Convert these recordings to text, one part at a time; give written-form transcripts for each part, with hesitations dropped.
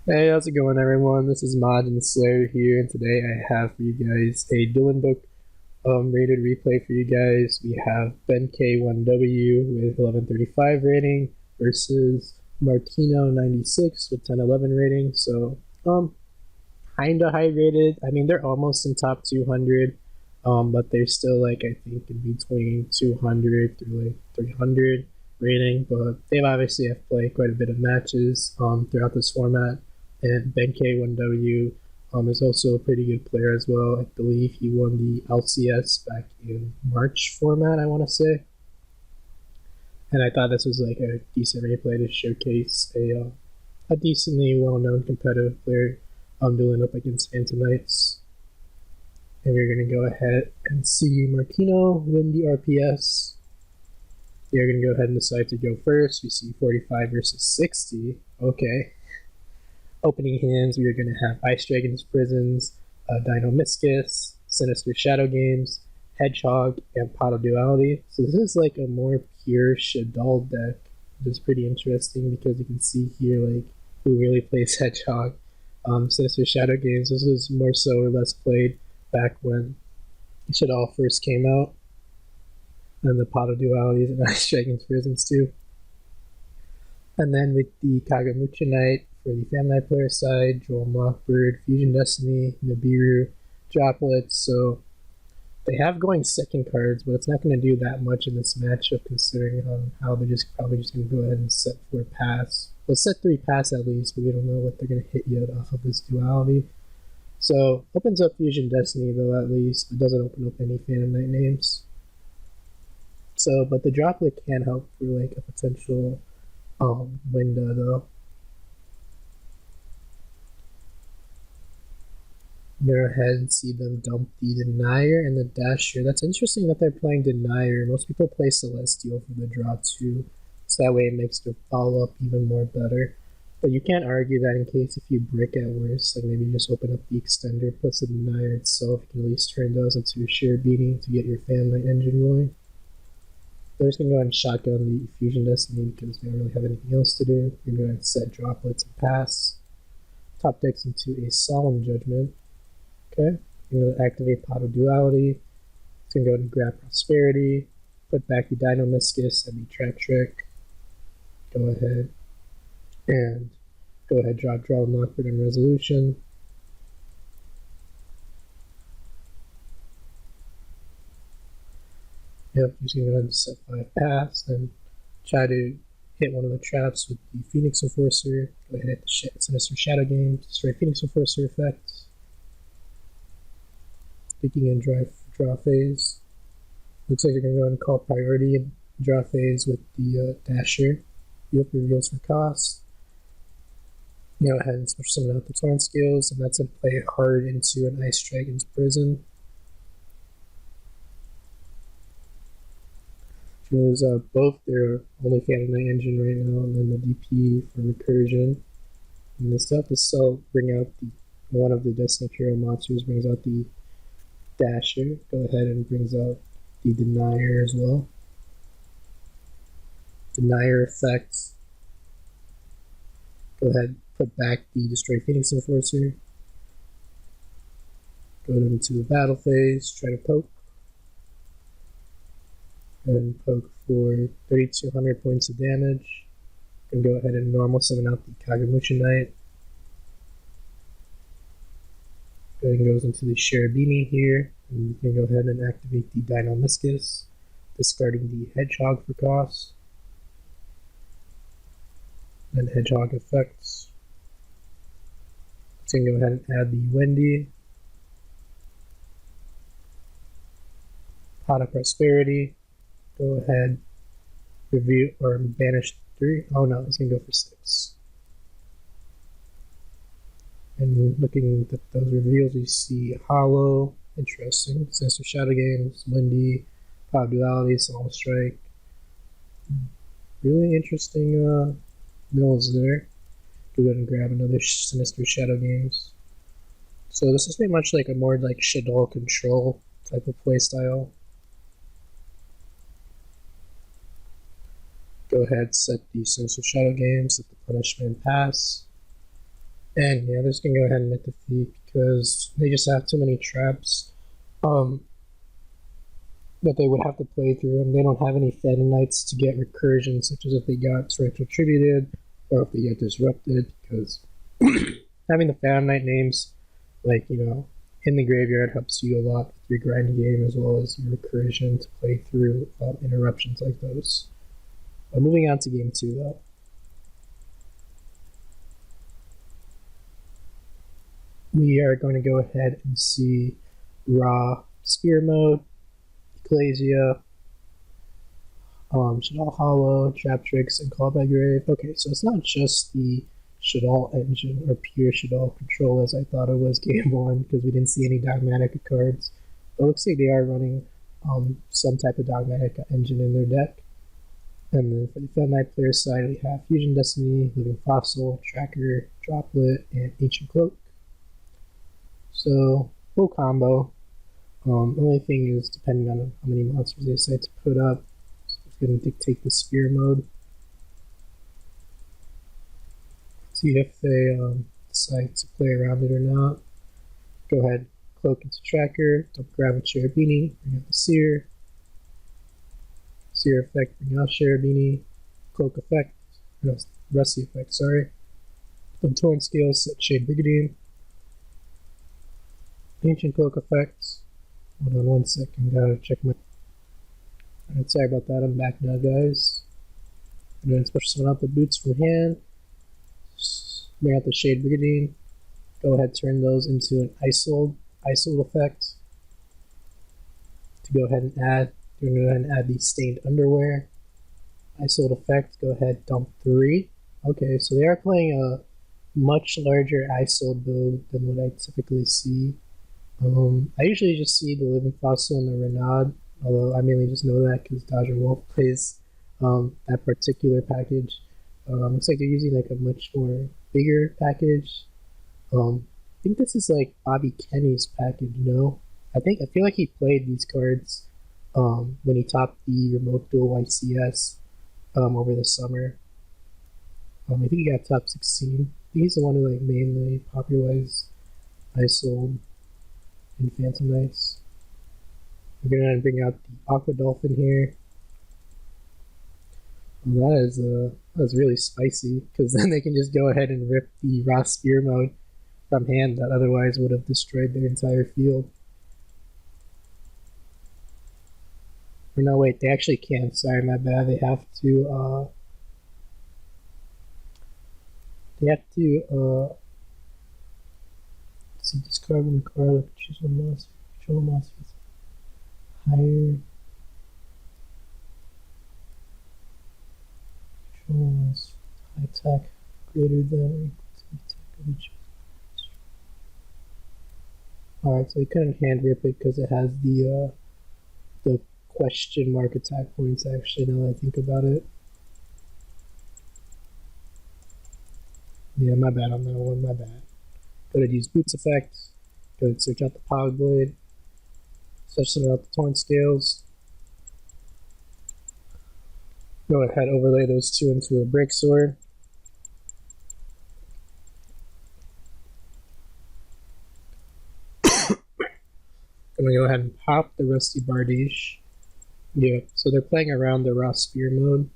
Hey, how's it going, everyone? This is Mod and Slayer here, and today I have for you guys a Duel book rated replay for you guys. We have Ben K1W with 1135 rating versus Martino96 with 1011 rating. So, kinda high rated. I mean, they're almost in top 200, but they're still like I think in between 200 through like 300 rating. But they've obviously have played quite a bit of matches throughout this format. And Ben K1W is also a pretty good player as well. I believe he won the LCS back in March format, I want to say. And I thought this was like a decent replay to showcase a decently well-known competitive player dueling up against Antonites. And we're going to go ahead and see Martino win the RPS. They're going to go ahead and decide to go first. We see 45 versus 60. Okay. Opening hands, we are going to have Ice Dragons Prisons, Dino Miscus, Sinister Shadow Games, Hedgehog, and Pot of Duality. So this is like a more pure Shaddoll deck, which is pretty interesting because you can see here like who really plays Hedgehog. Sinister Shadow Games, this was more so or less played back when Shaddoll first came out, and the Pot of Dualities and Ice Dragons Prisons too. And then with the Kagamucha Knight for the Family player side, Joel Mockbird, Fusion Destiny, Nibiru, Droplets. So they have going second cards, but it's not going to do that much in this matchup considering how they're just probably just going to go ahead and set 4 pass. Well, set 3 pass at least, but we don't know what they're going to hit yet off of this duality. So opens up Fusion Destiny though at least. It doesn't open up any Phantom Knight names. So, but the Droplet can help for like a potential window though. Go ahead and see them dump the Denier and the Dasher. That's interesting that they're playing Denier. Most people play Celestial for the draw too, so that way it makes their follow up even more better. But you can't argue that in case if you brick at worst, like maybe just open up the extender plus the Denier itself, you can at least turn those into a sheer beating to get your Fan Knight engine going. They're just gonna go ahead and shotgun the Fusion Destiny because they don't really have anything else to do. You're gonna go ahead and set droplets and pass. Top decks into a Solemn Judgment. Okay, I'm going to activate Pot of Duality. It's going to go ahead and grab Prosperity, put back the Dino Miscus and the Trap Trick. Go ahead and draw Lockford and Resolution. Yep, just going to go ahead and set 5 pass and try to hit one of the traps with the Phoenix Enforcer. Go ahead and hit the Sinister Shadow Game, destroy Phoenix Enforcer effects. Thinking in draw phase. Looks like you're going to go ahead and call priority and draw phase with the Dasher. Yep, reveals for cost. Go ahead and special summon out the Torrent skills, and that's going to play hard into an Ice Dragon's Prison. Shows both their only Phantom Knight engine right now, and then the DP for Recursion. And this stuff is so bring out one of the Destiny Hero monsters, brings out the Dasher. Go ahead and brings out the Denier as well. Denier effects. Go ahead, put back the Destroy Phoenix Enforcer. Go into the battle phase, try to poke. Go ahead and poke for 3,200 points of damage. And go ahead and normal summon out the Kagamucha Knight. Go ahead and goes into the Sharabini here. And you can go ahead and activate the Dino Miscus, discarding the Hedgehog for cost. Then Hedgehog effects. So you can go ahead and add the Wendy. Pot of Prosperity. Go ahead, review or banish 3. Oh no, it's gonna go for 6. And looking at those reveals, you see Hollow, interesting. Sinister Shadow Games, Wendy, Pot Duality, Solemn Strike. Really interesting mills there. Go ahead and grab another Sinister Shadow Games. So this is pretty much like a more like Shaddoll control type of playstyle. Go ahead, set the Sinister Shadow Games, set the Punishment pass. And yeah, they're just gonna go ahead and make defeat because they just have too many traps that they would have to play through, and they don't have any Phantom Knights to get recursion, such as if they got Torrential Tributed or if they get disrupted, because having the Phantom Knight names, like, in the graveyard helps you a lot with your grind game as well as your recursion to play through interruptions like those. But moving on to game 2, though. We are going to go ahead and see Raw Spear Mode, Ecclesia, Shaddoll Hollow, Trap Tricks, and Callback Grave. Okay, so it's not just the Shaddoll engine or pure Shaddoll control as I thought it was game 1 because we didn't see any Dogmatic cards. But it looks like they are running some type of Dogmatic engine in their deck. And then for the Fed Knight player side, we have Fusion Destiny, Living Fossil, Tracker, Droplet, and Ancient Cloak. So, full combo. The only thing is, depending on how many monsters they decide to put up, it's going to dictate the spear mode. See if they decide to play around it or not. Go ahead, Cloak into Tracker, dump Gravel Cherubini, bring out the Seer. Seer effect, bring out Cherubini. Cloak effect, no, Rusty effect, sorry. Dump Torn Scales, set Shade Brigadier. Ancient Cloak effects. Hold on 1 second, gotta check my... Alright, sorry about that, I'm back now, guys. I'm going to special summon out the boots from hand. Bring out the Shade Brigadier. Go ahead, turn those into an Isolde effect. To go ahead and add, we're going to go ahead and add the Stained Underwear. Isolde effect, go ahead, dump 3. Okay, so they are playing a much larger Isolde build than what I typically see. I usually just see the Living Fossil and the Renaud, although I mainly just know that because Dodger Wolf plays that particular package. Looks like they're using like a much more bigger package. I think this is like Bobby Kenny's package, I feel like he played these cards when he topped the Remote Duel YCS over the summer. I think he got top 16. I think he's the one who like mainly popularized Isolde and Phantom Knights. We're gonna bring out the Aqua Dolphin here. Well, that is really spicy because then they can just go ahead and rip the Raw Spear mode from hand that otherwise would have destroyed their entire field. Or no, wait, they actually can't. Sorry, my bad. They have to let's see, discard one card, choose one monster, control monster, higher, control monster, high attack, greater than or equal to the attack of each. Alright, so we couldn't hand rip it because it has the question mark attack points actually, now that I think about it. Yeah, my bad on that one, my bad. Go ahead, use Boots effect. Go ahead, search out the Pog Blade. Search out the Torn Scales. Go ahead, overlay those two into a Break Sword. I'm gonna go ahead and pop the Rusty Bardiche. Yeah, so they're playing around the Raw Spear mode.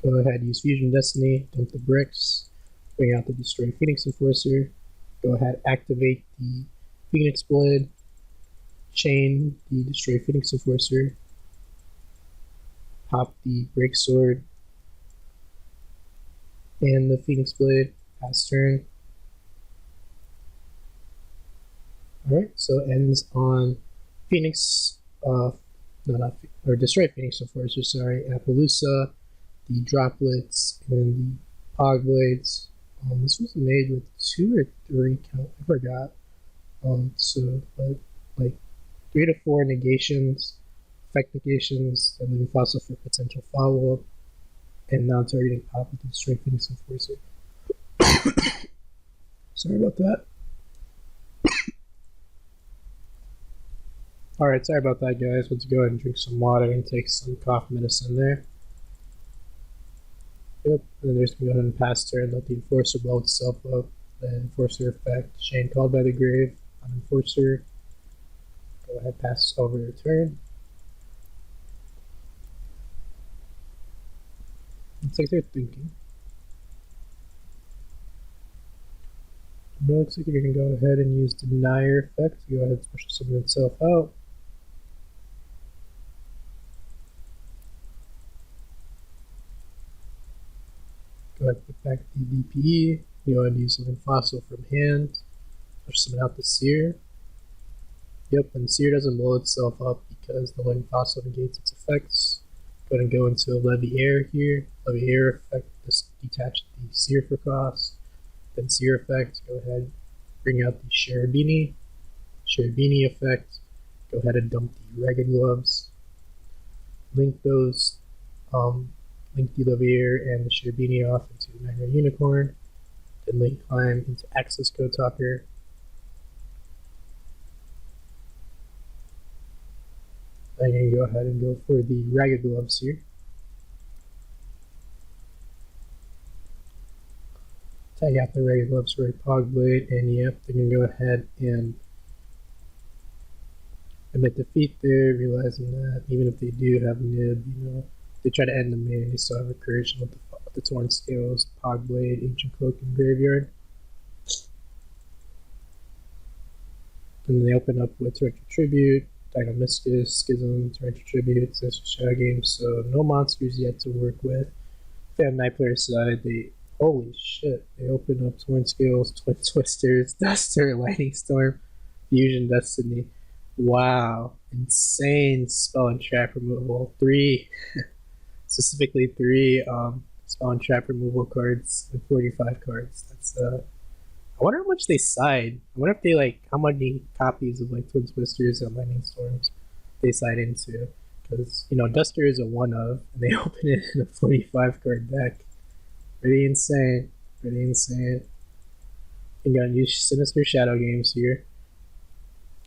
Go ahead, use Fusion Destiny, dump the bricks, bring out the Destroy Phoenix Enforcer. Go ahead, activate the Phoenix Blade, chain the Destroy Phoenix Enforcer, pop the Break Sword, and the Phoenix Blade, pass turn. Alright, so it ends on Phoenix, Destroy Phoenix Enforcer, sorry, Appaloosa, the Droplets, and the Pog Blades. This was made with 2 or 3 count, I forgot. But like 3 to 4 negations, effect negations, and then fossil for potential follow-up, and non-targeting pop with the Destroy Phoenix Enforcer. Sorry about that. Alright, sorry about that, guys. Let's go ahead and drink some water and take some cough medicine there. Yep, and then there's going to go ahead and pass turn, let the Enforcer blow itself up. Then Enforcer effect, Chain called by the grave on Enforcer. Go ahead, pass over your turn. Looks like they're thinking. It looks like you're going to go ahead and use Denier effect. Go ahead and special summon itself out. Go ahead and put back the DPE. Go ahead and use Living Fossil from hand. Special summon out the Seer. Yep, and Seer doesn't blow itself up because the Living Fossil negates its effects. Go ahead and go into Levy Air here. Levy Air effect, just detach the Seer for cost. Then Seer effect, go ahead, bring out the Cherubini. Cherubini effect, go ahead and dump the Ragged Gloves. Link those, link the Levier and the Cherubini off into the 9-Ray Unicorn. Then link climb into Access Code Talker. Then you go ahead and go for the Ragged Gloves here. Tag out the Ragged Gloves for a Pog Blade, and yep, they're going to go ahead and admit defeat there, realizing that even if they do have Nib, you know, they try to end the main, they still have Recursion with the Torn Scales, Pog Blade, Ancient Cloak, and Graveyard. And then they open up with Torrential Tribute, Dynamiscus, Schism, Torrential Tribute, Sinister Shadow Game, so no monsters yet to work with. If they have Night Player side, holy shit, they open up Torn Scales, Twin Twisters, Duster, Lightning Storm, Fusion Destiny. Wow, insane spell and trap removal. Specifically three spell and trap removal cards and 45 cards. That's I wonder how much they side. I wonder if they how many copies of Twin Twisters and Lightning Storms they side into. Because, you know, Duster is a one of, and they open it in a 45 card deck. Pretty insane. Pretty insane. I'm gonna use Sinister Shadow Games here.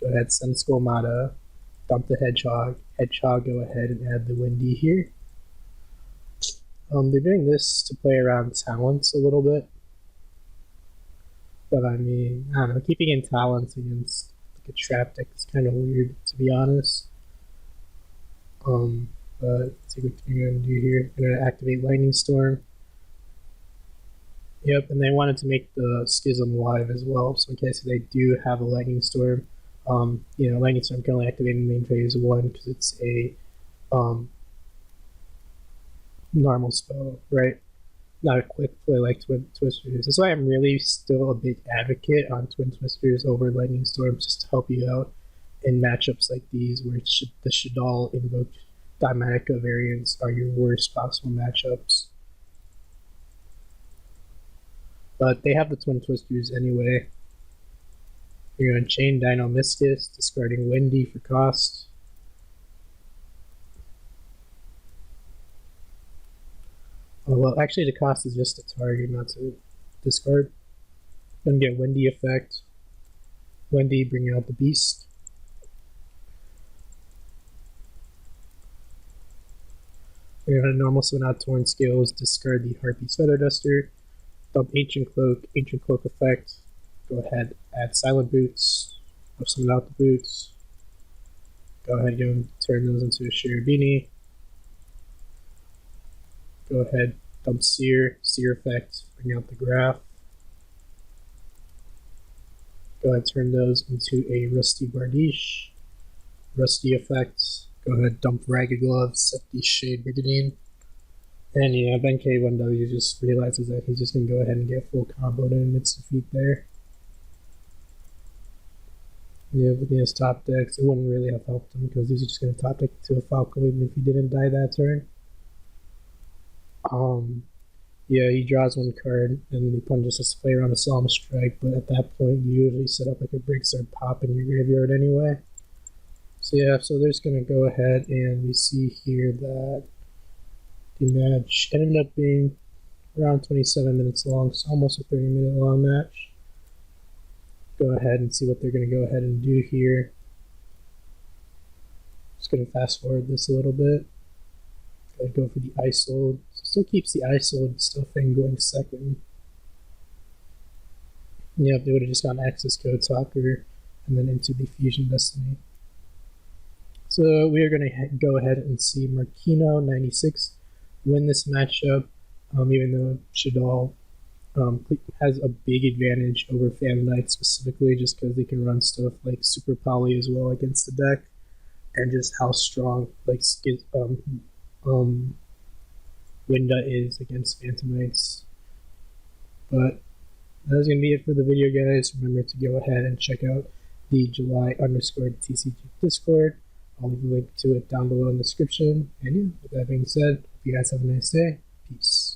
Go ahead, send Skolmata, dump the Hedgehog. Hedgehog, go ahead and add the Windy here. They're doing this to play around talents a little bit. But I mean, I don't know, keeping in talents against a trap deck is kind of weird, to be honest. But let's see what we're going to do here. I'm going to activate Lightning Storm. Yep, and they wanted to make the Schism live as well, so in case they do have a Lightning Storm, you know, Lightning Storm can only activate in main phase 1 because it's a normal spell, right? Not a quick play like Twin Twisters. That's why I'm really still a big advocate on Twin Twisters over Lightning Storms, just to help you out in matchups like these where the Shaddoll invoked Dimatica variants are your worst possible matchups. But they have the Twin Twisters anyway. You're going to chain Dynamiscus, discarding Windy for cost. Oh, well, actually the cost is just a target, not to discard. Then get Windy effect. Windy, bring out the Beast. You're going to normal summon out Torn Scales, discard the Harpy's Feather Duster. Dump Ancient Cloak effect. Go ahead, add Silent Boots. Summon out the Boots. Go ahead and turn those into a Cherubini. Go ahead, dump Seer effect, bring out the Graph. Go ahead, turn those into a Rusty Bardiche. Rusty effect. Go ahead, dump Ragged Gloves, set the Shade Brigadine. And yeah, Ben K1W just realizes that he's just going to go ahead and get full comboed in its defeat there. Yeah, looking at his top decks, it wouldn't really have helped him because he's just going to top deck to a Falco even if he didn't die that turn. Yeah, he draws one card and the opponent just has to play around a Solemn Strike, but at that point you usually set up like a Breaksword Pop in your graveyard anyway. So yeah, so they're just going to go ahead and we see here that the match ended up being around 27 minutes long, so almost a 30-minute long match. Go ahead and see what they're going to go ahead and do here. Just going to fast forward this a little bit. Go for the ISO Still keeps the ISO and stuff thing going second. Yep, they would have just gotten access code soccer and then into the Fusion Destiny. So we are going to go ahead and see Marquino 96 win this matchup, even though Shaddoll has a big advantage over Phantom Knight specifically just because they can run stuff like Super Poly as well against the deck, and just how strong like Winda is against Phantom Knights. But that's going to be it for the video, guys. Remember to go ahead and check out the July_TCG Discord. I'll leave a link to it down below in the description. And yeah, with that being said, hope you guys have a nice day. Peace.